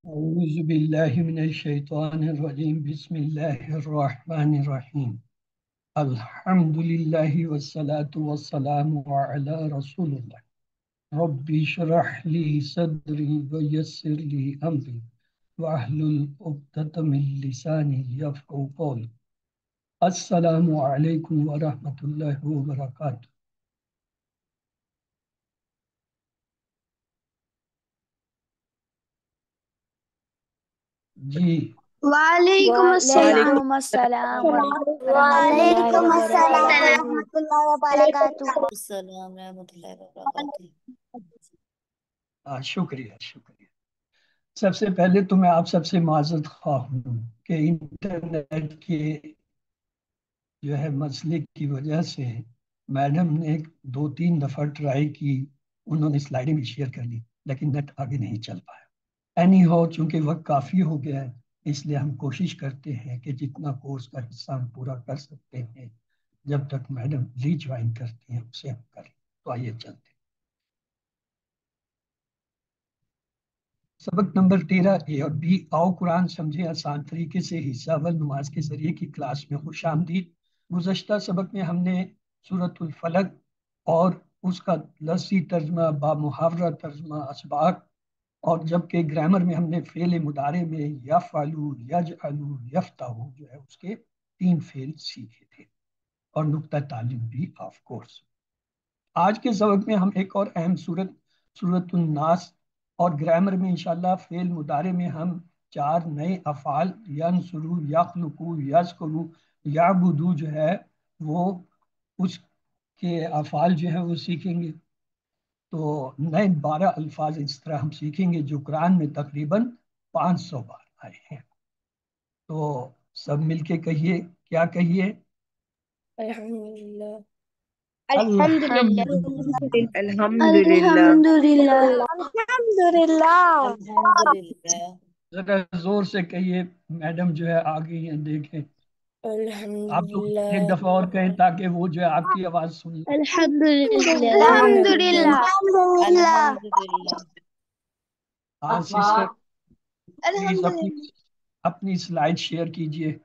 أعوذ بالله من الشيطان الرجيم بسم الله الرحمن الرحيم الحمد لله والصلاة والسلام على رسول الله ربي اشرح لي صدري ويسر لي أمري واحلل عقدة من لساني يفقهوا قولي السلام عليكم ورحمة الله وبركاته. جی وعلیکم السلام وعلیکم السلام ورحمۃ اللہ وعلیکم السلام وبرکاتہ۔ ورحمۃ اللہ وبرکاتہ۔ السلام ورحمۃ اللہ وبرکاتہ۔ شکریہ شکریہ۔ سب سے پہلے تو میں آپ سب سے معذرت خواہ ہوں کہ انٹرنیٹ کے جو ہے مسئلے کی وجہ سے میڈم نے 2-3 دفعہ ٹرائی کی، انہوں نے سلائڈیں بھی شیئر کر لی لیکن نیٹ آگے نہیں چل پایا۔ اینی ہو، چونکہ وقت کافی ہو گیا ہے اس لیے ہم کوشش کرتے ہیں کہ جتنا کورس کا حصہ ہم پورا کر سکتے ہیں جب تک میڈم ری جوائن کرتی ہیں اسے ہم کریں۔ تو آئیے چلتے ہیں۔ سبق نمبر 13 اے اور بی، آؤ قرآن سمجھے آسان طریقے سے، حصہ اول نماز کے ذریعے کی کلاس میں خوش آمدید۔ گزشتہ سبق میں ہم نے سورۃ الفلق اور اس کا لفظی ترجمہ، با محاورہ ترجمہ، اسباق، اور جبکہ گرامر میں ہم نے فعل مضارع میں یفعلو، یجعلو، یفتحو جو ہے اس کے 3 فعل سیکھے تھے، اور نقطہ تعلق بھی آف کورس۔ آج کے سبق میں ہم ایک اور اہم سورۃ الناس، اور گرامر میں انشاءاللہ فعل مضارع میں ہم 4 نئے افعال ینصرو، یخلقو، یذکرو، یعبدو جو ہے وہ اس کے افعال جو ہے وہ سیکھیں گے۔ تو نئے 12 الفاظ اس طرح ہم سیکھیں گے جو قرآن میں تقریباً 500 بار آئے ہیں۔ تو سب مل کے کہیے، کیا کہیے؟ الحمدللہ۔ الحمد للہ، الحمدللہ۔ الحمد للہ، الحمد للہ، الحمدللہ۔ ذرا زور سے کہیے، میڈم جو ہے آ گئی ہیں، دیکھیں آپ لوگ ایک الحمدللہ۔ دفعہ اور کہیں تاکہ وہ جو ہے آپ کی آواز سن لیں۔ الحمد للہ، الحمد الحمدللہ۔ للہ، الحمد للہ، الحمدللہ۔ ہاں سسٹر، پلیز الحمد اپنی للہ۔ اپنی سلائیڈ شیئر کیجئے۔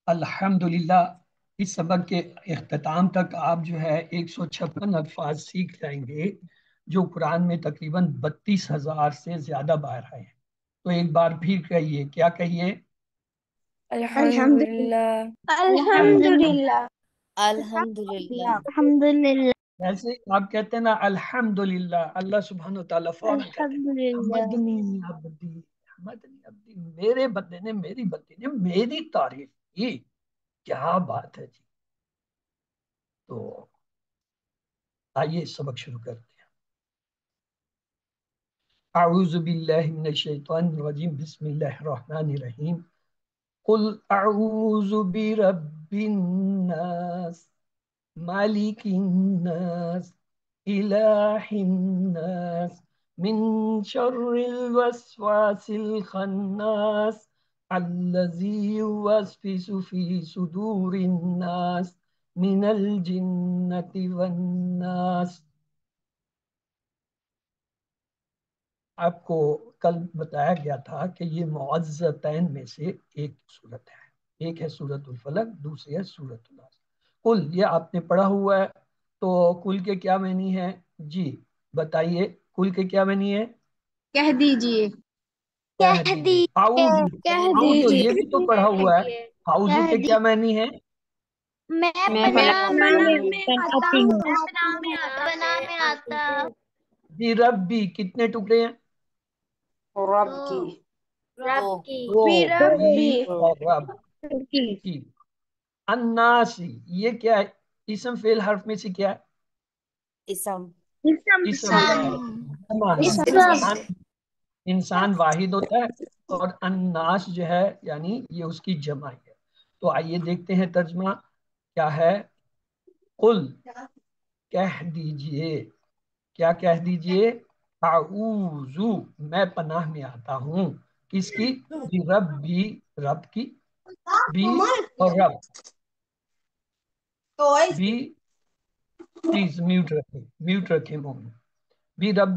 الحمدللہ، اس سبق کے اختتام تک آپ جو ہے 156 الفاظ سیکھ جائیں گے جو قرآن میں تقریباً 32,000 سے زیادہ بار آئے ہیں۔ تو ایک بار پھر کہیے، کیا کہیے؟ الحمد للہ، الحمدللہ۔ الحمد للہ، الحمدللہ۔ الحمد للہ، جیسے آپ کہتے ہیں نا الحمدللہ، اللہ سبحانہ وتعالیٰ فوراً کہتے الحمد ہیں للہ، حمدنی عبدی، حمدنی عبدی، میرے بندے نے، میری بندی نے میری تعریف کی، کیا بات ہے جی۔ تو آئیے سبق شروع کرتے ہیں۔ اعوذ باللہ من الشیطان الرجیم، بسم اللہ الرحمن الرحیم۔ قل اعوذ برب الناس، مالک الناس، الہ الناس، من شر الوسواس الخناس، الذی یوسوس فی صدور الناس من الجنۃ والناس۔ آپ کو کل بتایا گیا تھا کہ یہ معوذتین میں سے ایک صورت ہے، ایک ہے سورۃ الفلق، دوسری ہے سورۃ الناس۔ کل یہ آپ نے پڑھا ہوا ہے، تو کل کے کیا معنی ہے؟ جی بتائیے، کل کے کیا معنی ہے؟ کہہ دیجئے۔ کہہ دیجئے اعوذ اعوذ یہ بھی تو پڑھا ہوا ہے اعوذ کے کیا معنی ہے میں میں پناہ میں آتا آتی ہوں ہوں پناہ میں آتا جی ربی کتنے ٹکڑے ہیں رب کی دو دو بی دو اور رب کی الناسی یہ کیا ہے اسم فعل حرف میں سے کیا ہے اسم اسم ہے جمع ہے انسان واحد ہوتا ہے اور الناس جو ہے یعنی یہ اس کی جمع ہے تو آئیے دیکھتے ہیں ترجمہ کیا ہے قل کہہ دیجئے کیا کہہ دیجئے اعوذ میں پناہ میں آتا ہوں کس کی رب بھی رب کی بھی اور رب بھی پلیز میوٹ رکھیں منہ میں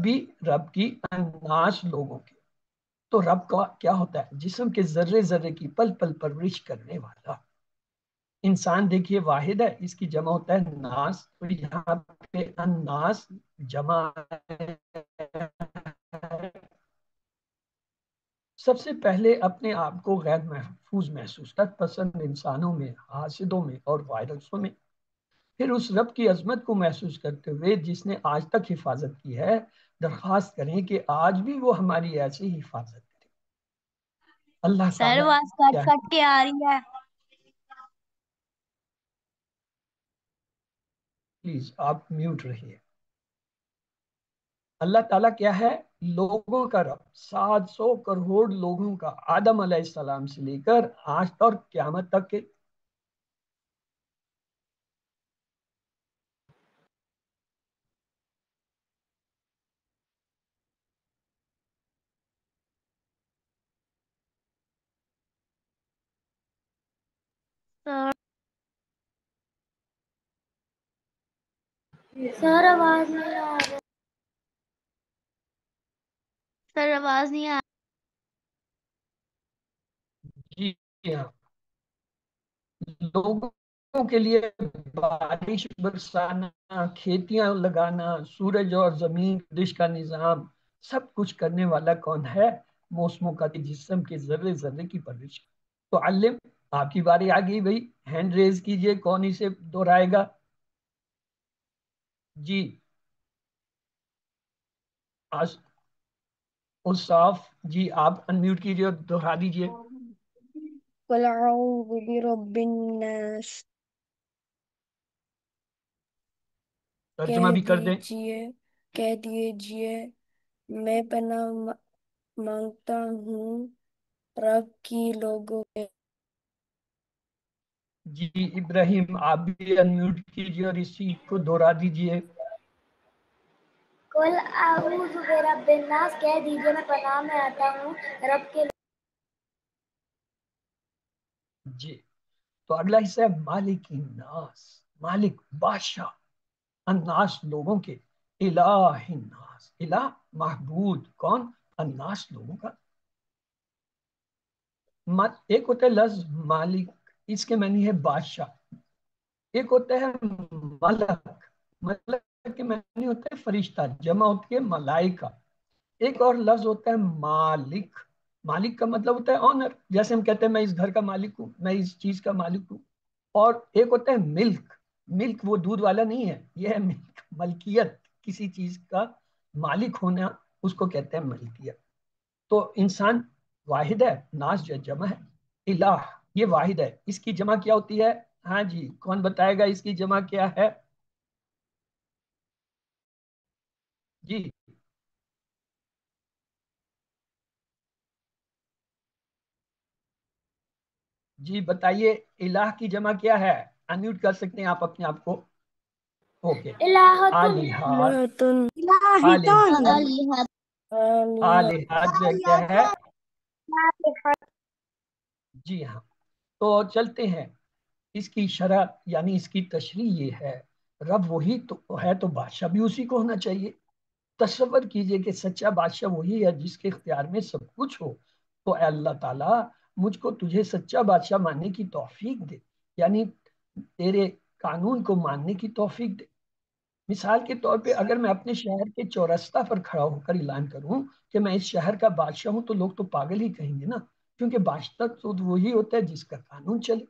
بھی رب کی الناس لوگوں کی تو رب کا کیا ہوتا ہے جسم کے ذرے ذرے کی پل پل پرورش کرنے والا انسان دیکھیے واحد ہے اس کی جمع ہوتا ہے ناس تو یہاں پہ الناس جمع سب سے پہلے اپنے آپ کو غیر محفوظ محسوس تک پسند انسانوں میں حاسدوں میں اور وائرسوں میں پھر اس رب کی عظمت کو محسوس کرتے ہوئے جس نے آج تک حفاظت کی ہے درخواست کریں کہ آج بھی وہ ہماری ایسی ہی حفاظت کرے اللہ سر تعالیٰ آواز کٹ کیا کٹ کے آ رہی ہے پلیز آپ میوٹ رہیے اللہ تعالیٰ کیا ہے لوگوں کا رب 700 کروڑ لوگوں کا آدم علیہ السلام سے لے کر آج اور قیامت تک کے سر آواز نہیں آ رہی سر آواز نہیں آ جی ہاں لوگوں کے لیے بارش برسانا کھیتیاں لگانا سورج اور زمین بارش کا نظام سب کچھ کرنے والا کون ہے موسموں کا جسم کے ذرے ذرے کی پرورش تو علم آپ کی باری آ گئی بھائی ہینڈ ریز کیجئے کون اسے دہرائے گا جی صاف جی آپ انمیوٹ کیجئے اور دہرا دیجئے قل اعوذ برب الناس ترجمہ بھی کر دیں کہہ دیجئے میں پناہ مانگتا ہوں رب کی لوگوں کے جی ابراہیم آپ بھی انمیوٹ کیجئے اور اسی کو دہرا دیجئے قل اعوذ برب الناس کہہ دیجئے میں پناہ میں آتا ہوں رب کے جی تو اگلا حصہ ہے مالک الناس مالک بادشاہ الناس لوگوں کے الہ الناس الہ معبود کون الناس لوگوں کا ایک ہوتا ہے لفظ مالک اس کے معنی ہے بادشاہ ایک ہوتا ہے ملک ملک کے معنی ہوتا ہے فرشتہ جمع ہوتی ہے ملائکہ ایک اور لفظ ہوتا ہے مالک مالک کا مطلب ہوتا ہے آنر جیسے ہم کہتے ہیں میں اس گھر کا مالک ہوں میں اس چیز کا مالک ہوں اور ایک ہوتا ہے ملک ملک وہ دودھ والا نہیں ہے یہ ہے ملک ملکیت کسی چیز کا مالک ہونا اس کو کہتے ہیں ملکیت تو انسان واحد ہے ناس جو جمع ہے الہ یہ واحد ہے اس کی جمع کیا ہوتی ہے ہاں جی کون بتائے گا اس کی جمع کیا ہے جی جی بتائیے الہ کی جمع کیا ہے انمیوٹ کر سکتے ہیں آپ اپنے آپ کو اوکے آلہات آلہات جو کیا ہے جی ہاں تو چلتے ہیں اس کی شرح یعنی اس کی تشریح یہ ہے رب وہی تو ہے تو بادشاہ بھی اسی کو ہونا چاہیے تصور کیجئے کہ سچا بادشاہ وہی ہے جس کے اختیار میں سب کچھ ہو تو اے اللہ تعالیٰ مجھ کو تجھے سچا بادشاہ ماننے کی توفیق دے یعنی تیرے قانون کو ماننے کی توفیق دے مثال کے طور پہ اگر میں اپنے شہر کے چورستہ پر کھڑا ہو کر اعلان کروں کہ میں اس شہر کا بادشاہ ہوں، تو لوگ تو پاگل ہی کہیں گے نا، کیونکہ بادشاہ تو وہی ہوتا ہے جس کا قانون چلے۔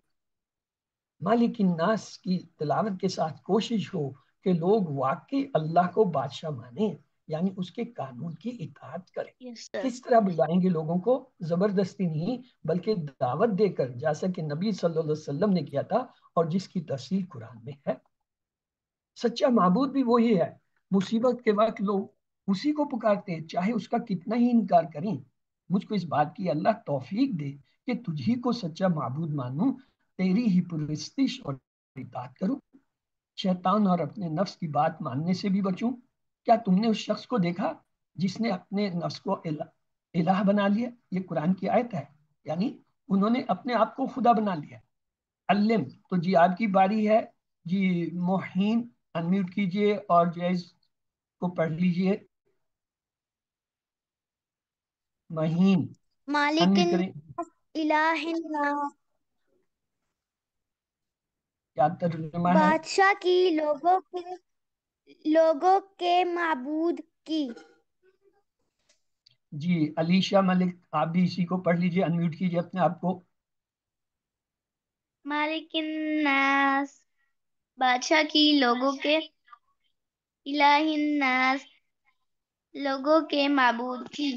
مالک الناس کی تلاوت کے ساتھ کوشش ہو کہ لوگ واقعی اللہ کو بادشاہ مانیں، یعنی اس کے قانون کی اطاعت کریں۔ کس طرح بلائیں گے لوگوں کو؟ زبردستی نہیں، بلکہ دعوت دے کر، جیسا کہ نبی صلی اللہ علیہ وسلم نے کیا تھا اور جس کی تفصیل قرآن میں ہے۔ سچا معبود بھی وہی ہے، مصیبت کے وقت لوگ اسی کو پکارتے ہیں، چاہے اس کا کتنا ہی انکار کریں۔ مجھ کو اس بات کی اللہ توفیق دے کہ تجھی کو سچا معبود مانوں، تیری ہی پرستش اور اطاعت کروں، شیطان اور اپنے نفس کی بات ماننے سے بھی بچوں۔ کیا تم نے اس شخص کو دیکھا جس نے اپنے نفس کو الہ بنا لیا؟ یہ قرآن کی آیت ہے، یعنی انہوں نے اپنے آپ کو خدا بنا لیا۔ علم تو جی آپ کی باری ہے جی، موہین انمیوٹ کیجئے اور جیز کو پڑھ لیجئے۔ مہین مالک انمیوٹ کریں۔ الہ الناس، کیا ترجمہ ہے؟ بادشاہ کی، لوگوں کے معبود کی۔ جی علیشا ملک آپ بھی اسی کو پڑھ لیجئے، انمیوٹ کیجئے اپنے آپ کو۔ مالک الناس، بادشاہ کی، لوگوں کے، الہ الناس، لوگوں کے معبود کی۔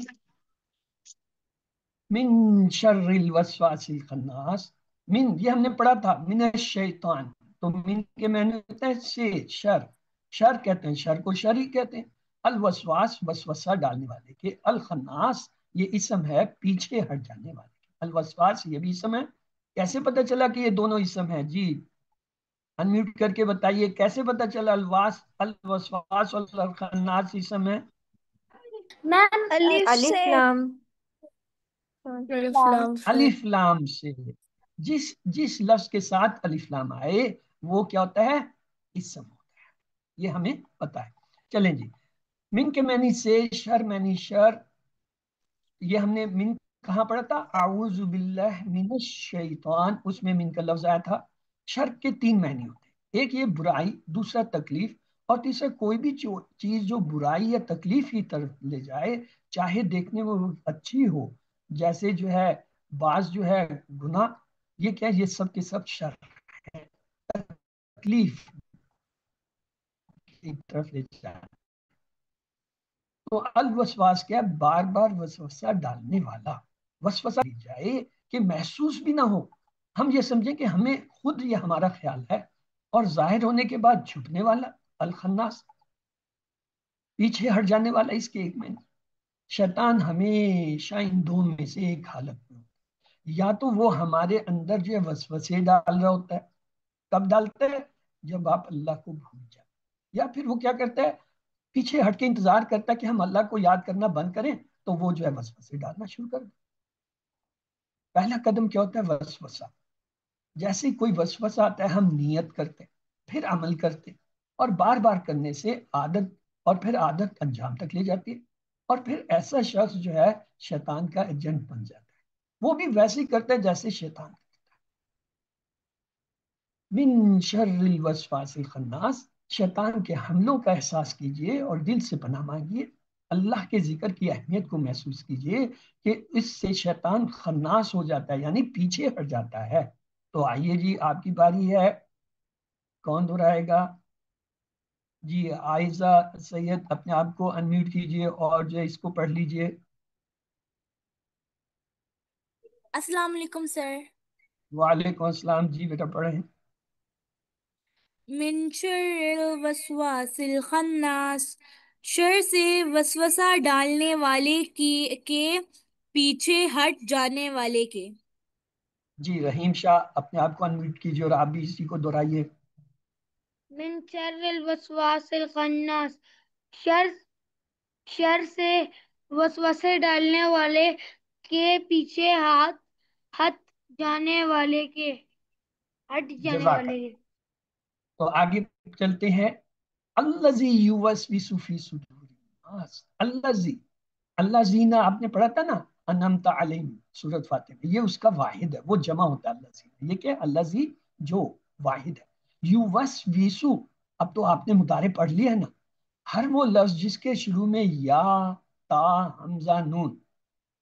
من شر الوسواس الخناس، من یہ ہم نے پڑھا تھا، من الشیطان، تو من کے معنی ہوتا ہے سے، شر، شر کہتے ہیں، شر کو شر ہی کہتے ہیں۔ الوسواس وسوسہ ڈالنے والے کے، الخناس یہ اسم ہے پیچھے ہٹ جانے والے کے، الوسواس یہ بھی اسم ہے۔ کیسے پتہ چلا کہ یہ دونوں اسم ہیں؟ جی انمیوٹ کر کے بتائیے کیسے پتہ چلا الوسواس اور الخناس اسم ہے؟ میم الف الف سے، لام الف لام سے، جس لفظ کے ساتھ الف لام آئے وہ کیا ہوتا ہے؟ اسم ہوتا ہے، یہ ہمیں پتا ہے۔ چلیں جی، من کے معنی سے، شر معنی شر، یہ ہم نے من کہاں پڑھا تھا؟ اعوذ باللہ من الشیطان، اس میں من کا لفظ آیا تھا۔ شر کے تین معنی ہوتے ہیں، ایک یہ برائی، دوسرا تکلیف، اور تیسرا کوئی بھی چیز جو برائی یا تکلیف کی طرف لے جائے، چاہے دیکھنے میں وہ اچھی ہو، جیسے جو ہے بعض جو ہے گناہ، یہ کیا، یہ سب کے سب شر ہے، تکلیف کی طرف لے جائے۔ تو الوسواس کیا؟ بار بار وسوسہ ڈالنے والا، وسوسہ دی جائے کہ محسوس بھی نہ ہو، ہم یہ سمجھیں کہ ہمیں خود یہ ہمارا خیال ہے، اور ظاہر ہونے کے بعد چھپنے والا، الخناس پیچھے ہٹ جانے والا، اس کے ایک معنی۔ شیطان ہمیشہ ان دونوں میں سے ایک حالت میں ہوتا ہے، یا تو وہ ہمارے اندر جو وسوسے ڈال رہا ہوتا ہے، کب ڈالتا ہے؟ جب آپ اللہ کو بھول جائیں، یا پھر وہ کیا کرتا ہے، پیچھے ہٹ کے انتظار کرتا ہے کہ ہم اللہ کو یاد کرنا بند کریں تو وہ جو ہے وسوسے ڈالنا شروع کر دے۔ پہلا قدم کیا ہوتا ہے؟ وسوسہ۔ جیسے کوئی وسوسہ آتا ہے ہم نیت کرتے، پھر عمل کرتے، اور بار بار کرنے سے عادت، اور پھر عادت انجام تک لے جاتی ہے، اور پھر ایسا شخص جو ہے شیطان کا ایجنٹ بن جاتا ہے، وہ بھی ویسے ہی کرتا ہے جیسے شیطان کرتا ہے۔ من شر الوسواس الخناس، شیطان کے حملوں کا احساس کیجئے اور دل سے پناہ مانگیے، اللہ کے ذکر کی اہمیت کو محسوس کیجئے کہ اس سے شیطان خناس ہو جاتا ہے، یعنی پیچھے ہٹ جاتا ہے۔ تو آئیے جی آپ کی باری ہے، کون دہرائے گا؟ جی عائزہ سید اپنے آپ کو انمیوٹ کیجئے اور جو اس کو پڑھ لیجئے۔ السلام علیکم سر۔ وعلیکم السلام، جی بیٹا پڑھیں۔ من شر الوسواس الخناس، شر سے وسوسہ ڈالنے والے کے پیچھے ہٹ جانے والے کے۔ جی رحیم شاہ اپنے آپ کو انمیوٹ کیجئے اور آپ بھی اسی کو دہرائیے۔ من شر الوسواس الخناس، شر سے وسوسے ڈالنے والے کے پیچھے ہٹ جانے والے کے، جزاک اللہ۔ تو آگے چلتے ہیں، الذی یوسوس فی صدور الناس، الذی، اللہ زینا آپ نے پڑھا تھا نا، انعمت علیہم سورۃ فاتح میں، یہ اس کا واحد ہے، وہ جمع ہوتا ہے اللہ زینا، یہ کیا ہے؟ اللہ زی جو واحد ہے، یوسوسو اب تو آپ نے مضارع پڑھ لیا ہے نا، ہر وہ لفظ جس کے شروع میں یا، تا، حمزہ، نون،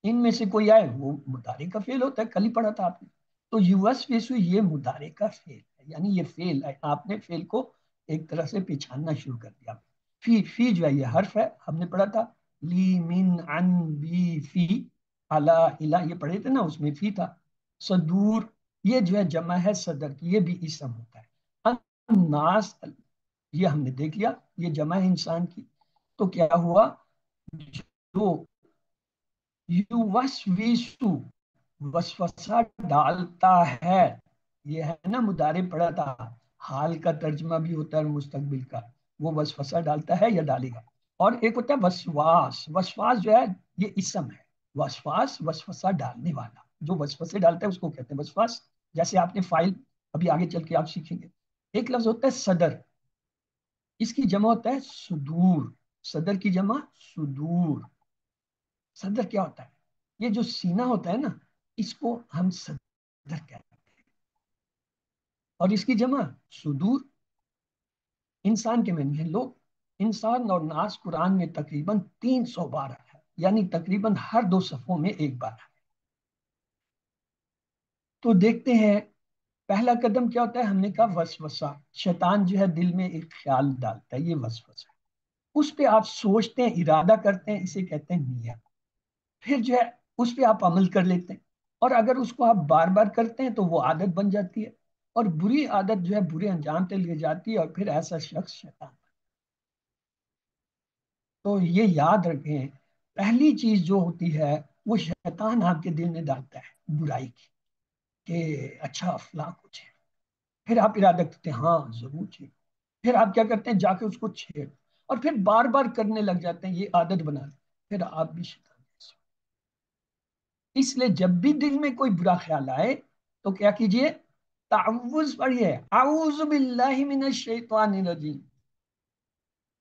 ان میں سے کوئی آئے وہ مضارع کا فعل ہوتا ہے، کل ہی پڑھا تھا آپ نے. تو یوسوسو یہ مضارع کا فعل ہے، یعنی یہ فعل ہے، آپ نے فعل کو ایک طرح سے پہچاننا شروع کر دیا. فی جو ہے یہ حرف ہے، ہم نے پڑھا تھا لی من عن بی فی الا الا، یہ پڑھے تھے نا، اس میں فی تھا. صدور یہ جو ہے جمع ہے صدر کی، یہ بھی اسم ہوتا ہے. الناس یہ ہم نے دیکھ لیا، یہ جمع ہے انسان کی. تو کیا ہوا، جو یوسوسو وسوسہ ڈالتا ہے، یہ ہے نا مضارع پڑھا تھا، حال کا ترجمہ بھی ہوتا ہے مستقبل کا، وہ وسوسہ ڈالتا ہے یا ڈالے گا. اور ایک ہوتا ہے وسواس، وسواس جو ہے یہ اسم ہے. وسواس وسوسہ ڈالنے والا، جو وسوسے ڈالتا ہے اس کو کہتے ہیں وسواس. جیسے آپ نے فائل ابھی آگے چل کے آپ سیکھیں گے. ایک لفظ ہوتا ہے صدر، اس کی جمع ہوتا ہے صدور. صدر کی جمع صدور. صدر کیا ہوتا ہے، یہ جو سینہ ہوتا ہے نا، اس کو ہم صدر کہتے ہیں، اور اس کی جمع صدور. انسان کے معنی ہے لوگ. انسان اور ناس قرآن میں تقریباً 300 بار ہے، یعنی تقریباً ہر 2 صفحوں میں ایک بار ہے. تو دیکھتے ہیں پہلا قدم کیا ہوتا ہے، ہم نے کہا وسوسہ. شیطان جو ہے دل میں ایک خیال ڈالتا ہے، یہ وسوسہ. اس پہ آپ سوچتے ہیں، ارادہ کرتے ہیں، اسے کہتے ہیں نیت. پھر جو ہے اس پہ آپ عمل کر لیتے ہیں، اور اگر اس کو آپ بار بار کرتے ہیں تو وہ عادت بن جاتی ہے، اور بری عادت جو ہے برے انجام تک لے جاتی ہے، اور پھر ایسا شخص شیطان. تو یہ یاد رکھیں، پہلی چیز جو ہوتی ہے وہ شیطان آپ کے دل میں ڈالتا ہے برائی کی، کہ اچھا فلاں کچھ ہے. پھر آپ ارادہ کرتے ہیں ہاں ضرور ٹھیک. پھر آپ کیا کرتے ہیں، جا کے اس کو چھیڑ، اور پھر بار بار کرنے لگ جاتے ہیں، یہ عادت بنا لیں. پھر آپ بھی شیطان جیسے. اس لیے جب بھی دل میں کوئی برا خیال آئے تو کیا کیجئے، تعوذ پڑھیے، اعوذ باللہ من الشیطان الرجیم.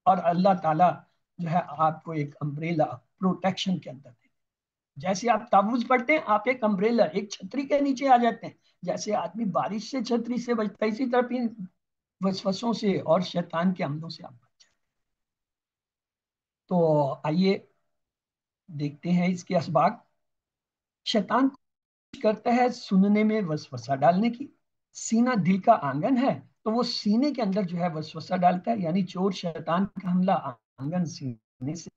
اور اللہ تعالیٰ جو ہے آپ کو ایک امبریلا پروٹیکشن کے اندر دے. جیسے آپ تعوذ پڑھتے ہیں، آپ ایک امبریلا، ایک چھتری کے نیچے آ جاتے ہیں. جیسے آدمی بارش سے چھتری سے بچتا ہے، اسی طرح وسوسوں سے اور شیطان کے حملوں سے آپ بچ جائیں. تو آئیے دیکھتے ہیں اس کے اسباق. شیطان کرتا ہے سننے میں وسوسہ ڈالنے کی. سینہ دل کا آنگن ہے، تو وہ سینے کے اندر جو ہے وسوسہ ڈالتا ہے، یعنی چور شیطان کا حملہ آنگن سینے سے.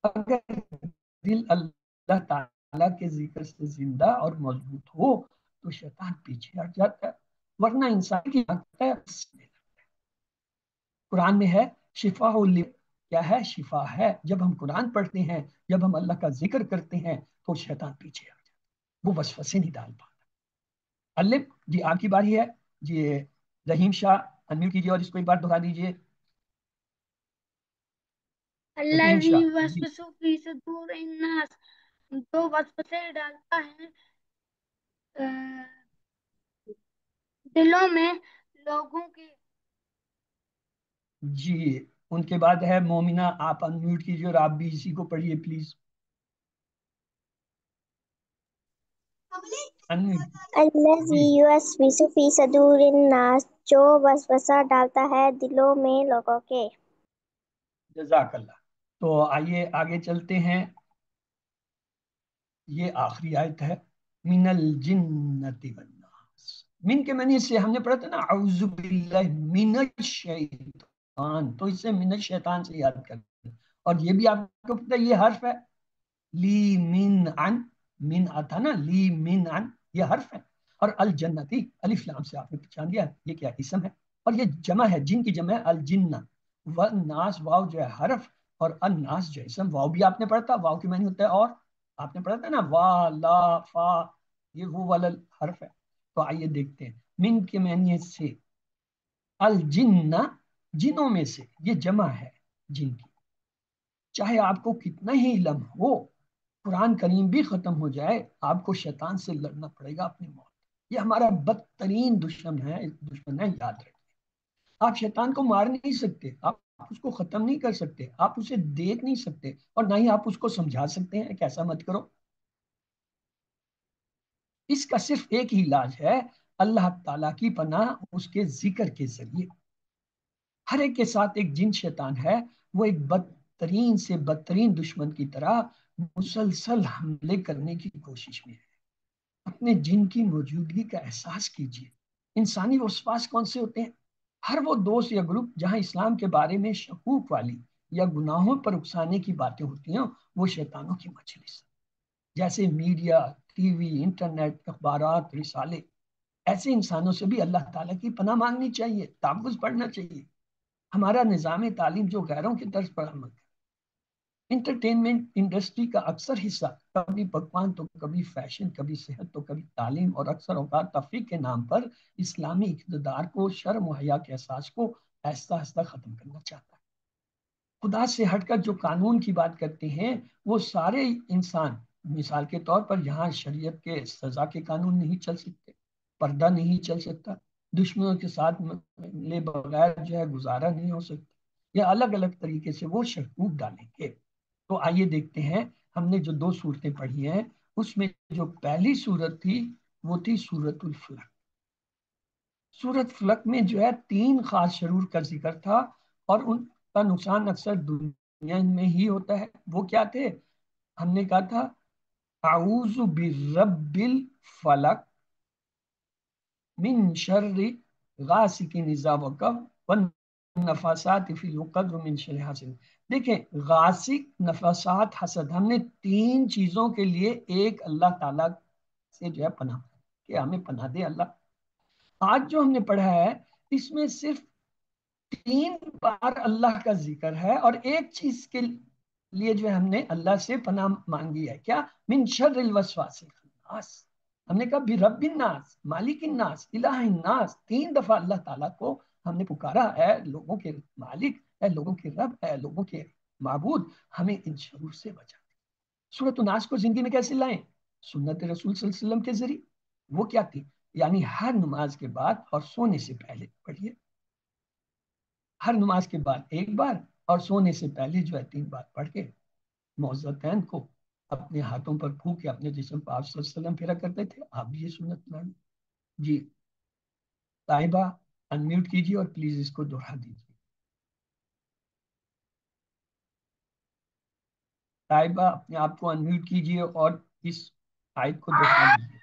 اگر دل اللہ تعالیٰ کے ذکر سے زندہ اور مضبوط ہو تو شیطان پیچھے ہٹ جاتا ہے، ورنہ انسان کی قرآن میں ہے شفا، کیا ہے، شفا ہے. جب ہم قرآن پڑھتے ہیں، جب ہم اللہ کا ذکر کرتے ہیں تو شیطان پیچھے ہٹ جاتا ہے، وہ وسوسے نہیں ڈال پاتا. الف جی آپ کی باری ہے جی. رحیم شاہ انمیوٹ کیجیے اور اس کو ایک بار دہرا دیجیے. رحیم الذی شاہ جی. یوسوس فی صدور الناس، جو وسوسے ڈالتا ہے دلوں میں لوگوں کے. جی ان کے بعد ہے مومنہ، آپ انمیوٹ کیجیے اور آپ بھی اسی کو پڑھیے پلیز. الذی جی یوسوس فی صدور الناس، جو وسوسہ ڈالتا ہے دلوں میں لوگوں کے. جزاک اللہ. تو آئیے آگے چلتے ہیں. یہ آخری آیت ہے، من الجنۃ والناس. من کے معنی سے ہم نے پڑھا تھا نا اعوذ باللہ من الشیطان، تو اس سے من الشیطان سے یاد کریں. اور یہ بھی آپ کو پتہ ہے یہ حرف ہے لی من عن، من آتا نا لی من عن، یہ حرف ہے. اور الجنتی الف لام سے آپ نے پہچان دیا یہ کیا اسم ہے، اور یہ جمع ہے، جن کی جمع ہے الجنہ. والناس واو جو ہے حرف، اور الناس جو ہے اسم. واو بھی آپ نے پڑھا تھا، واو کی معنی ہوتا ہے اور، آپ نے پڑھا تھا نا وا لا فا، یہ وہ والا حرف ہے. تو آئیے دیکھتے ہیں من کے معنی سے الجنہ، جنوں میں سے، یہ جمع ہے جن کی. چاہے آپ کو کتنا ہی علم ہو، قرآن کریم بھی ختم ہو جائے، آپ کو شیطان سے لڑنا پڑے گا اپنی موت. یہ ہمارا بدترین دشمن ہے، یاد رکھیں. آپ شیطان کو مار نہیں سکتے، آپ اس کو ختم نہیں کر سکتے، آپ اسے دیکھ نہیں سکتے، اور نہ ہی آپ اس کو سمجھا سکتے ہیں کہ ایسا مت کرو۔ اس کا صرف ایک ہی علاج ہے، اللہ تعالیٰ کی پناہ اس کے ذکر کے ذریعے۔ ہر ایک کے ساتھ ایک جن شیطان ہے، وہ ایک بدترین سے بدترین دشمن کی طرح مسلسل حملے کرنے کی کوشش میں ہے۔ اپنے جن کی موجودگی کا احساس کیجیے۔ انسانی وسواس کون سے ہوتے ہیں؟ ہر وہ دوست یا گروپ جہاں اسلام کے بارے میں شکوک والی یا گناہوں پر اکسانے کی باتیں ہوتی ہیں، وہ شیطانوں کی مجلس، جیسے میڈیا، ٹی وی، انٹرنیٹ، اخبارات، رسالے۔ ایسے انسانوں سے بھی اللہ تعالیٰ کی پناہ مانگنی چاہیے، تحفظ پڑھنا چاہیے۔ ہمارا نظام تعلیم جو غیروں کی طرز پر عمل ہے، انٹرٹینمنٹ انڈسٹری کا اکثر حصہ کبھی پکوان تو کبھی فیشن، کبھی صحت تو کبھی تعلیم، اور اکثر اوقات تفریح کے نام پر اسلامی اقتدار کو، شرم و حیا کے احساس کو آہستہ آہستہ ختم کرنا چاہتا ہے۔ خدا سے ہٹ کر جو قانون کی بات کرتے ہیں، وہ سارے انسان، مثال کے طور پر یہاں شریعت کے سزا کے قانون نہیں چل سکتے، پردہ نہیں چل سکتا، دشمنوں کے ساتھ لے بغیر جو ہے گزارا نہیں ہو سکتا، یا الگ الگ طریقے سے وہ شکوک ڈالیں گے۔ تو آئیے دیکھتے ہیں، ہم نے جو 2 صورتیں پڑھی ہیں، اس میں جو پہلی صورت تھی وہ تھی سورۃ الفلق۔ سورۃ فلق میں جو ہے 3 خاص شرور کا ذکر تھا، اور ان کا نقصان اکثر دنیا میں ہی ہوتا ہے۔ وہ کیا تھے؟ ہم نے کہا تھا اعوذ برب الفلق من شر غاسق اذا وقب والنفاثات فی العقد من شر حاسد۔ دیکھیں، غاسق، نفاسات، حسد، ہم نے 3 چیزوں کے لیے ایک اللہ تعالیٰ سے جو ہے پناہ کہ ہمیں پناہ دے اللہ۔ آج جو ہم نے پڑھا ہے، اس میں صرف 3 بار اللہ کا ذکر ہے، اور ایک چیز کے لیے جو ہے ہم نے اللہ سے پناہ مانگی ہے، کیا؟ من شر الوسواس الخناس۔ ہم نے کہا برب الناس، مالک الناس، الہ الناس، 3 دفعہ اللہ تعالیٰ کو ہم نے پکارا ہے، لوگوں کے مالک ہے، لوگوں کے رب ہے، لوگوں کے معبود، ہمیں ان شرور سے بچا۔ سورۃ الناس کو زندگی میں کیسے لائیں؟ سنت رسول صلی اللہ علیہ وسلم کے ذریعے۔ وہ کیا تھی؟ یعنی ہر نماز کے بعد اور سونے سے پہلے پڑھیے، ہر نماز کے بعد 1 بار، اور سونے سے پہلے جو ہے 3 بار پڑھ کے موذتین کو اپنے ہاتھوں پر پھونک کے اپنے جسم پر آپ صلی اللہ علیہ وسلم پھیرا کرتے تھے۔ آپ بھی یہ سنت لائیں۔ جی طائبہ انمیوٹ کیجیے اور پلیز اس کو دوہرا دیجیے۔ طائبہ اپنے آپ کو انمیوٹ کیجیے اور اس آیت کو دوہرا دیجیے۔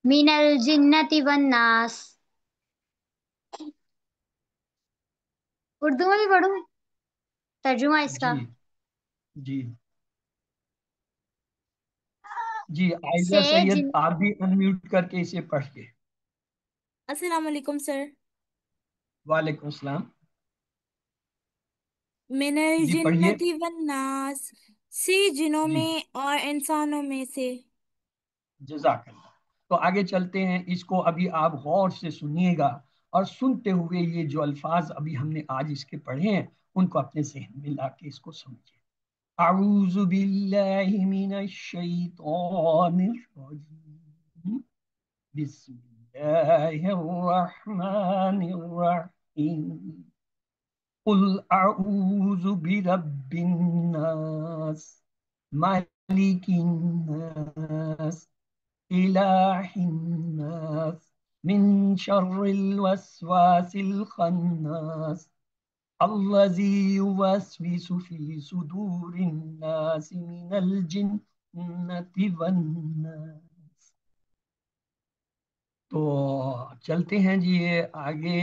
من الجنت والناس۔ اردو میں بھی پڑھوں ترجمہ اس کا؟ جی جی جی، عائزہ سے سید جن آپ بھی انمیوٹ کر کے اسے پڑھ کے۔ السلام علیکم سر۔ وعلیکم السلام۔ من جی پڑھیے۔ الجنت والناس، سے جنوں جی میں اور انسانوں میں سے۔ جزاک اللہ۔ تو آگے چلتے ہیں، اس کو ابھی آپ غور سے سنیے گا، اور سنتے ہوئے یہ جو الفاظ ابھی ہم نے آج اس کے پڑھے ہیں، ان کو اپنے ذہن میں لا کے اس کو سمجھیے۔ اعوذ باللہ من الشیطان الرجیم، بسم اللہ الرحمن الرحیم، قل اعوذ برب الناس، مالک الناس، الہ الناس، من شر الوسواس الخناس، الذی یوسوس فی صدور الناس من الجنۃ والناس۔ تو چلتے ہیں جی، یہ آگے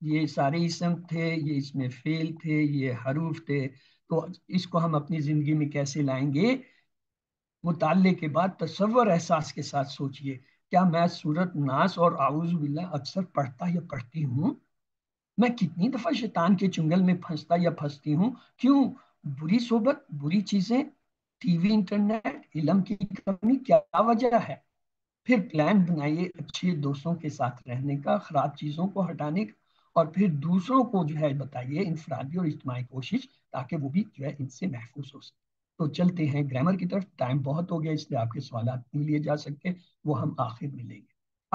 یہ سارے اسم تھے، یہ اس میں فعل تھے، یہ حروف تھے۔ تو اس کو ہم اپنی زندگی میں کیسے لائیں گے؟ مطالعے کے بعد تصور احساس کے ساتھ سوچئے، کیا میں سورۃ ناس اور اعوذ باللہ اکثر پڑھتا یا پڑھتی ہوں؟ میں کتنی دفعہ شیطان کے چنگل میں پھنستا یا پھنستی ہوں؟ کیوں؟ بری صحبت، بری چیزیں، ٹی وی، انٹرنیٹ، علم کی کمی، کیا وجہ ہے؟ پھر پلان بنائیے اچھے دوستوں کے ساتھ رہنے کا، خراب چیزوں کو ہٹانے کا، اور پھر دوسروں کو جو ہے بتائیے انفرادی اور اجتماعی کوشش، تاکہ وہ بھی جو ہے ان سے محفوظ ہو سکے۔ تو چلتے ہیں گرامر کی طرف، ٹائم بہت ہو گیا اس لیے آپ کے سوالات نہیں لیے جا سکتے، وہ ہم آخر میں لیں گے۔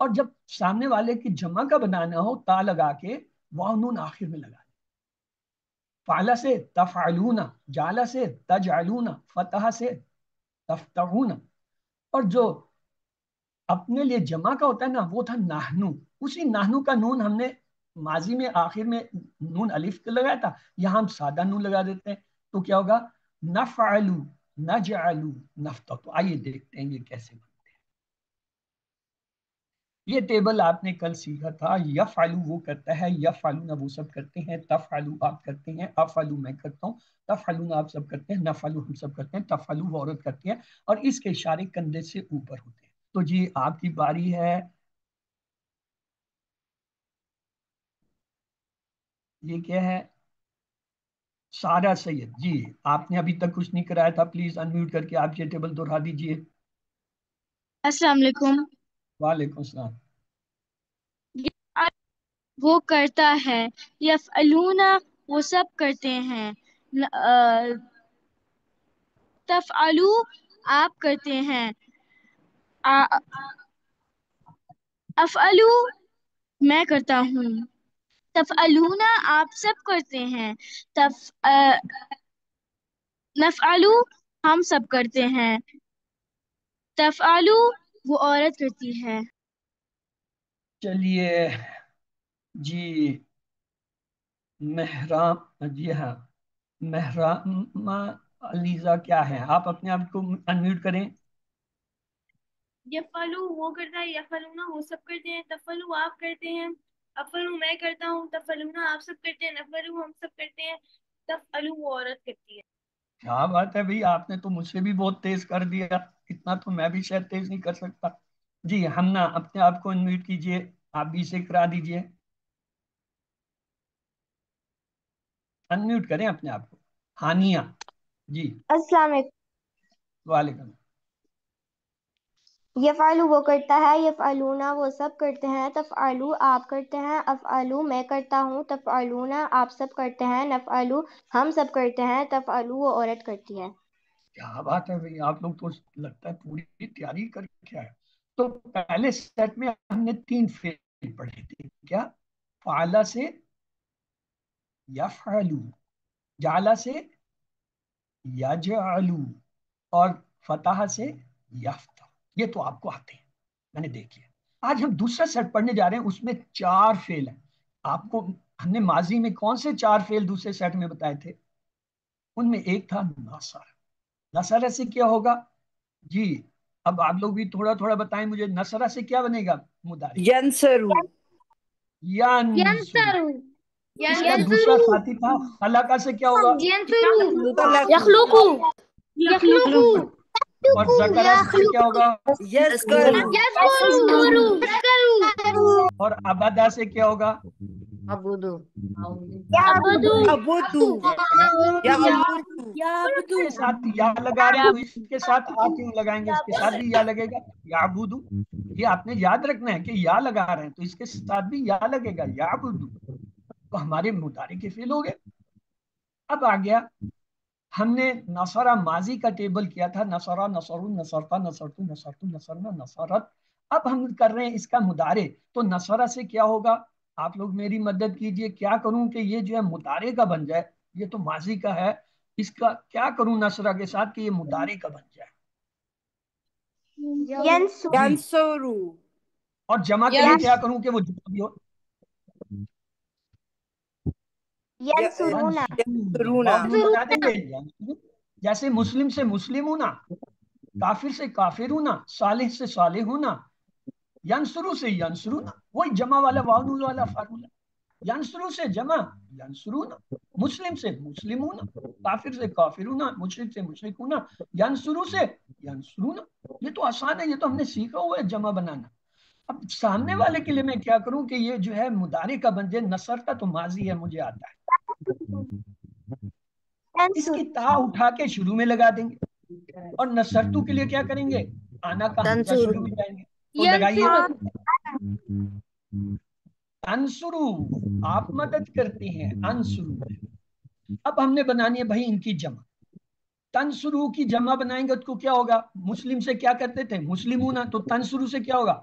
اور جب سامنے والے کی جمع کا بنانا ہو تا لگا کے واو نون آخر میں لگا. فعل سے تفعلون، جعل سے تجعلون، فتح سے تفتحون. اور جو اپنے لیے جمع کا ہوتا ہے نا وہ تھا نحنو. اسی نحنو کا نون ہم نے ماضی میں آخر میں نون الف کے لگایا تھا، یہاں ہم سادہ نون لگا دیتے ہیں تو کیا ہوگا؟ نفعلو، نجعلو، نفتح. آئیے دیکھتے ہیں یہ کیسے بنتے ہیں. یہ ٹیبل آپ نے کل سیکھا تھا. یفعلو وہ کرتا ہے، یفعلون وہ سب کرتے ہیں، تفعلو آپ کرتے ہیں، افعلو میں کرتا ہوں، تفعلون آپ سب کرتے ہیں، نفعلو ہم سب کرتے ہیں، تفعلو وہ عورت کرتی ہے، اور اس کے اشارے کندھے سے اوپر ہوتے ہیں. تو جی آپ کی باری ہے. یہ کیا ہے؟ سارا سید. جی آپ نے ابھی تک کچھ نہیں کرایا تھا، پلیز انمیوٹ کر کے آپ یہ ٹیبل دہرا دیجئے. السلام علیکم. وعلیکم السلام. وہ کرتا ہے، یفعلون وہ سب کرتے ہیں، تفعلو آپ کرتے ہیں، افعلو میں کرتا ہوں، تفعلون آپ سب کرتے ہیں، نفعلو ہم سب کرتے ہیں، تفعلو وہ عورت کرتی ہے. چلیے جی محرام، جی ہاں محرام علیزہ کیا ہے؟ آپ اپنے آپ کو انمیوٹ کریں. یفعلو وہ کرتا ہے، یفعلون وہ سب کرتے ہیں، تفعلو آپ کرتے ہیں، افعلو میں کرتا ہوں، تفعلون آپ سب کرتے ہیں، نفعلو ہم سب کرتے ہیں، تفعلو وہ عورت کرتی ہے. کیا بات ہے بھائی، آپ نے تو مجھ سے بھی بہت تیز کر دیا. اتنا تو میں بھی شاید تیز نہیں کر سکتا. جی ہمنا اپنے آپ کو انمیوٹ کیجئے، آپ بھی اسے کرا دیجئے. انمیوٹ کریں اپنے آپ کو. ہانیہ جی. السلام علیکم. وعلیکم. یفعلو وہ کرتا ہے، یفعلون وہ سب کرتے ہیں، تفعلو آپ کرتے ہیں، افعلو میں کرتا ہوں، تفعلون آپ سب کرتے ہیں، نفعلو ہم سب کرتے ہیں، تفعلو وہ عورت کرتی ہے. کیا بات ہے بھائی، آپ لوگ تو لگتا ہے پوری تیاری کر کے آئے. تو پہلے سیٹ میں ہم نے 3 فعل پڑھے تھے. کیا؟ فعل سے یفعلو، جعل سے یجعلو، اور فتح سے یفتح. یہ تو آپ کو آتے ہیں، میں نے دیکھ لیا. آج ہم دوسرا سیٹ پڑھنے جا رہے ہیں، اس میں 4 فعل ہیں. آپ کو ہم نے ماضی میں کون سے 4 فعل دوسرے سیٹ میں بتائے تھے؟ ان میں ایک تھا نصر. نصر سے کیا ہوگا؟ جی اب آپ لوگ بھی تھوڑا تھوڑا بتائیں مجھے. نصرہ سے کیا بنے گا مضارع؟ ینصرو، ینصرو. اس کا دوسرا ساتھی تھا خلقہ سے کیا ہوگا؟ یخلقو، یخلقو، اور ذکرہ سے کیا ہوگا؟ یذکرو، اور ابدا سے کیا ہوگا؟ عبدو. یعبدو، یعبدو، اس کے ساتھ یا لگا رہے ہیں تو اس کے ساتھ آپ کیوں لگائیں گے؟ اس کے ساتھ بھی یا لگے گا. یعبدو، یہ آپ نے یاد رکھنا ہے کہ یا لگا رہے ہیں تو اس کے ساتھ بھی یا لگے گا. یعبدو تو ہمارے مضارع کے فعل ہو گئے. اب آ گیا، ہم نے نصرہ ماضی کا ٹیبل کیا تھا. نصرہ، نصرو، نصرتا، نصرتو، نصرتو، نصرنا، نصرت. اب ہم کر رہے ہیں اس کا مضارع. تو نصرہ سے کیا ہوگا؟ آپ لوگ میری مدد کیجئے. کیا کروں کہ یہ جو ہے مضارع کا بن جائے؟ یہ تو ماضی کا ہے، اس کا کیا کروں نصرہ کے ساتھ کہ یہ مضارع کا بن جائے؟ ینصرو، اور جمع کے لیے کیا کروں کہ وہ جمع بھی ہو؟ ینصرون، ینصرون، واو نون بنا دیں گے. جیسے مسلم سے مسلم ہونا، کافر سے کافر ہونا، صالح سے صالح ہونا، ینصرو سے ینصرونا، وہی جمع والا واو نون والا فارمولا. ینصرو سے جمع ینصرونا، مسلم سے مسلم ہونا، کافر سے کافر ہونا، مشرک سے مشرک ہونا، ینصرو سے ینصرونا. یہ تو آسان ہے، یہ تو ہم نے سیکھا ہوا ہے جمع بنانا. اب سامنے والے کے لیے میں کیا کروں کہ یہ جو ہے مضارع کا بن جائے. نصر کا تو ماضی ہے، مجھے آتا ہے. اس کی تا اٹھا کے شروع میں لگا دیں گے. اور نصرتو کے لیے کیا کریں گے؟ آنا کا حمزہ تنصر. شروع میں جائیں گے. تو لگائیے. انصرو آپ مدد کرتے ہیں، انصرو. اب ہم نے بنانی ہے بھائی ان کی جمع. تنصرو کی جمع بنائیں گے تو کیا ہوگا؟ مسلم سے کیا کرتے تھے؟ مسلمون. تو تنصرو سے کیا ہوگا؟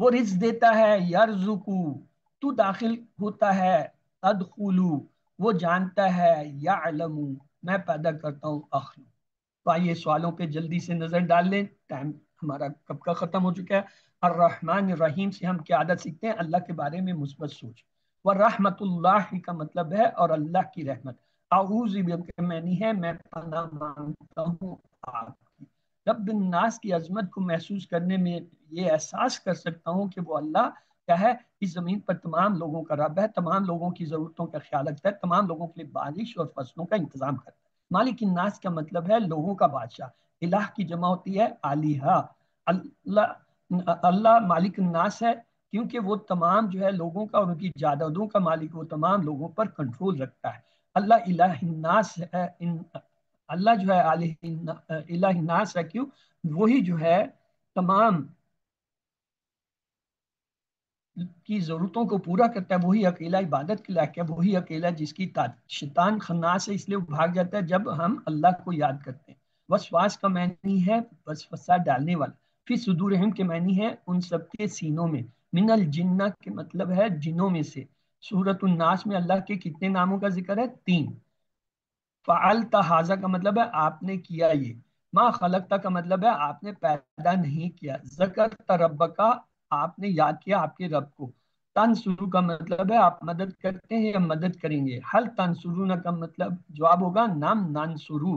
وہ رزق دیتا ہے، یرزقو تو داخل ہوتا ہے، ادخلو وہ جانتا ہے، یعلم میں پیدا کرتا ہوں، اخلو۔ تو آئیے سوالوں پہ جلدی سے نظر ڈال لیں، ٹائم ہمارا کب کا ختم ہو چکا ہے۔ الرحمن الرحیم سے ہم کیا عادت سیکھتے ہیں؟ اللہ کے بارے میں مثبت سوچ۔ ورحمت اللہ کا مطلب ہے اور اللہ کی رحمت۔ اعوذ بک معنی ہے میں پناہ مانگتا ہوں آپ کی۔ رب الناس کی عظمت کو محسوس کرنے میں یہ احساس کر سکتا ہوں کہ وہ اللہ کیا ہے، اس زمین پر تمام لوگوں کا رب ہے، تمام لوگوں کی ضرورتوں کا خیال رکھتا ہے، تمام لوگوں کے لیے بارش اور فصلوں کا انتظام کرتا ہے۔ مالک الناس کا مطلب ہے لوگوں کا بادشاہ۔ الہ کی جمع ہوتی ہے آلیہا۔ اللہ مالک الناس ہے کیونکہ وہ تمام جو ہے لوگوں کا اور ان کی جائیدادوں کا مالک، وہ تمام لوگوں پر کنٹرول رکھتا ہے۔ اللہ الہ الناس ہے، اللہ جو ہے الہ الناس ہے، کیوں؟ وہی جو ہے تمام کی ضرورتوں کو پورا کرتا ہے، وہی اکیلا عبادت کے لائق ہے، وہی اکیلا جس کی شیطان خناس ہے، اس لیے وہ بھاگ جاتا ہے جب ہم اللہ کو یاد کرتے ہیں۔ وسواس کا معنی ہے وسوسہ ڈالنے والا۔ فی صدورہم کے معنی ہے ان سب کے سینوں میں۔ من الجنہ کے مطلب ہے جنوں میں سے۔ سورۃ الناس میں اللہ کے کتنے ناموں کا ذکر ہے؟ 3۔ فعلت ھذا کا مطلب ہے آپ نے کیا یہ۔ ما خلقتا کا مطلب ہے آپ نے پیدا نہیں کیا۔ ذکرت ربک آپ نے یاد کیا آپ کے رب کو۔ تنصرو کا مطلب ہے آپ مدد کرتے ہیں یا مدد کریں گے۔ حل تنصرون کا مطلب جواب ہوگا نام ننصرو۔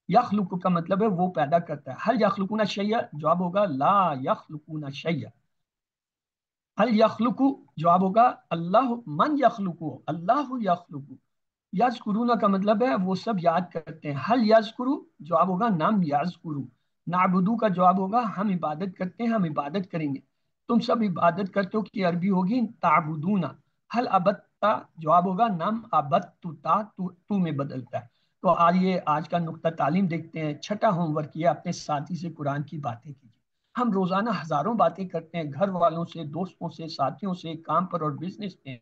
یخلق کا مطلب ہے وہ پیدا کرتا ہے۔ حل یخلقون شیئا جواب ہوگا لا یخلقون شیئا۔ حل یخلق جواب ہوگا اللہ من یخلق اللہ یخلق۔ یذکرون کا مطلب ہے وہ سب یاد کرتے ہیں۔ حل یذکرو جواب ہوگا نام یذکرو۔ نعبدو کا جواب ہوگا ہم عبادت کرتے ہیں، ہم عبادت کریں گے۔ تم سب عبادت کرتے ہو کی عربی ہوگی تعبدون۔ حل عبدتا جواب ہوگا نام عبدت تا تو میں بدلتا ہے۔ تو آئیے آج کا نقطہ تعلیم دیکھتے ہیں۔ چھٹا ہوم ورک یہ اپنے ساتھی سے قرآن کی باتیں کیجیے۔ ہم روزانہ ہزاروں باتیں کرتے ہیں، گھر والوں سے، دوستوں سے، ساتھیوں سے، کام پر اور بزنس میں۔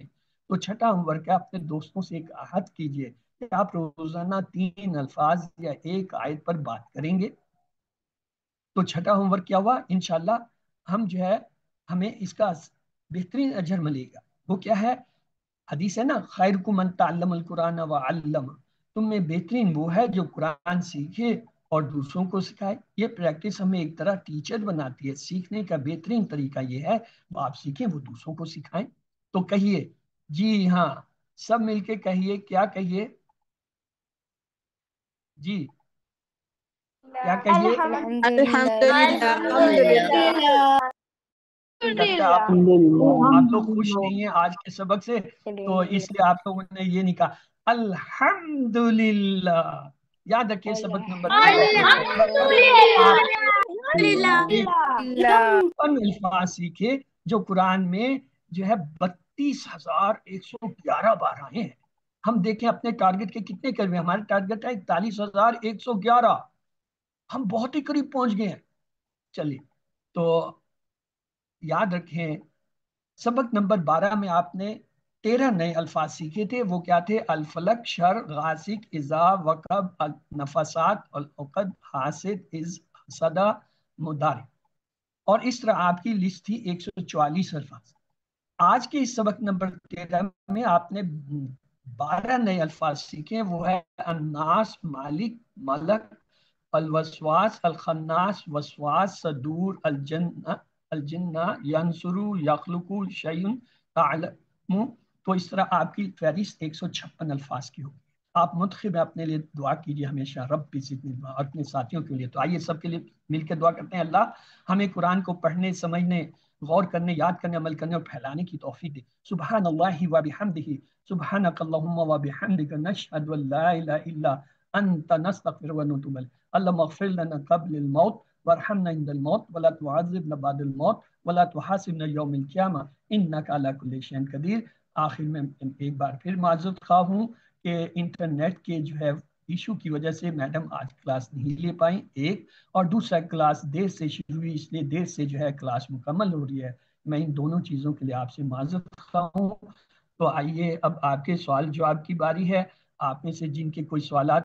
تو چھٹا ہوم ورک ہے اپنے دوستوں سے ایک عہد کیجیے کہ آپ روزانہ 3 الفاظ یا ایک آیت پر بات کریں گے۔ تو چھٹا ہوم ورک کیا ہوا؟ انشاءاللہ ہم جو ہے ہمیں اس کا بہترین اجر ملے گا۔ وہ کیا ہے؟ حدیث ہے نا، خیرکم من تعلم القرآن وعلم، تم میں بہترین وہ ہے جو قرآن سیکھے اور دوسروں کو سکھائے۔ یہ پریکٹس ہمیں ایک طرح ٹیچر بناتی ہے۔ سیکھنے کا بہترین طریقہ یہ ہے وہ آپ سیکھیں، وہ دوسروں کو سکھائیں۔ تو کہیے جی ہاں، سب مل کے کہیے، کیا کہیے جی؟ کیا کہیے؟ آپ لوگ خوش نہیں ہیں آج کے سبق سے، تو اس لیے آپ لوگوں نے یہ نہیں کہا الحمدللہ۔ یاد رکھیے سبق نمبر 3 الفاظ سیکھے جو قرآن میں جو ہے 32,111 بار آئے ہیں۔ ہم دیکھیں اپنے ٹارگٹ کے کتنے قریب ہیں۔ ہمارا ٹارگٹ ہے 41,111، ہم بہت ہی قریب پہنچ گئے ہیں۔ چلیے تو یاد رکھیں سبق نمبر 12 میں آپ نے 13 نئے الفاظ سیکھے تھے۔ وہ کیا تھے؟ الفلک، شر، غاسق، اذا وقب، نفسات، العقد، حاسد، از، صدا، مدارک، اور اس طرح آپ کی لسٹ تھی 144 الفاظ۔ آج کے اس سبق نمبر 13 میں آپ نے 12 نئے الفاظ سیکھے۔ وہ ہے الناس، مالک، ملک، الوسواس، الخناس، وسواس، صدور، الجنہ، ینصرو، یخلقو، شیئن، تعلم۔ تو اس طرح آپ کی فہرست 156 الفاظ کی ہوگی۔ آپ منتخب اپنے لیے دعا کیجیے ہمیشہ، رب بھی زدنی علما، اور اپنے ساتھیوں کے لیے۔ تو آئیے سب کے لیے مل کے دعا کرتے ہیں، اللہ ہمیں قرآن کو پڑھنے، سمجھنے، غور کرنے، یاد کرنے، عمل کرنے اور پھیلانے کی توفیق دے۔ سبحان اللہ و بحمدہ، سبحانک اللہم و بحمدک، نشہد ان لا الہ الا انت، نستغفرک و نتوب الیک۔ اللہم اغفر لنا قبل الموت وارحمنا عند الموت ولا تعذبنا بعد الموت ولا تحاسبنا یوم القیامہ انک علی کل شیء قدیر۔ آخر میں ایک بار پھر معذرت خواہ ہوں کہ انٹرنیٹ کے جو ہے ایشو کی وجہ سے میڈم آج کلاس نہیں لے پائیں، ایک، اور دوسرا کلاس دیر سے شروع ہوئی، اس لیے دیر سے جو ہے کلاس مکمل ہو رہی ہے۔ میں ان دونوں چیزوں کے لیے آپ سے معذرت خواہ ہوں۔ تو آئیے اب آپ کے سوال جواب کی باری ہے۔ آپ میں سے جن کے کوئی سوالات